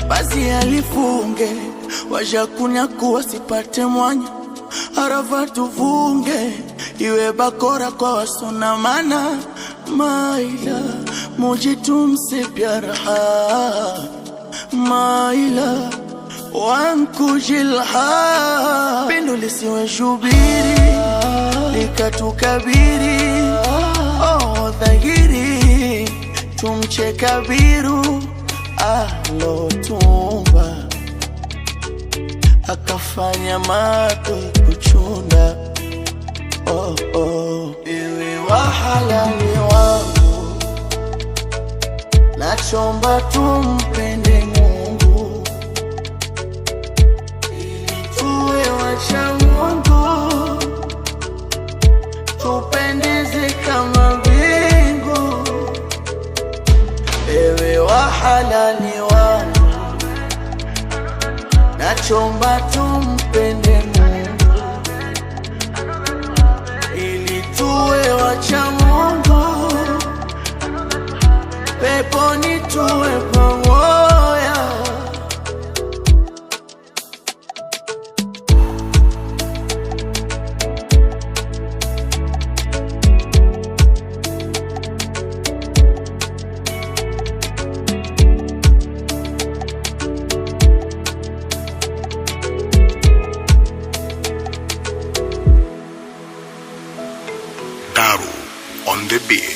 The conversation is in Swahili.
basi alifunge, wajakunya kuwa sipate mwanya, arafa tuvunge, iwe bakora kwa wasona mana, maila मुझे तुमसे प्यार maila wangu jilha, pendo lisiwe shubiri likatukabiri, oh dhahiri tumche kabiru alotumba akafanya mato kuchunda, oh oh iwe wahalali wangu, nachomba tumpende Mungu ili tuwe wacha Mungu, tupendeze kama mbingu. Ewe wahalali wangu, nachomba tumpende Mungu ili tuwe wacha Mungu, peponi tuwe pamoja. Daru on the beat.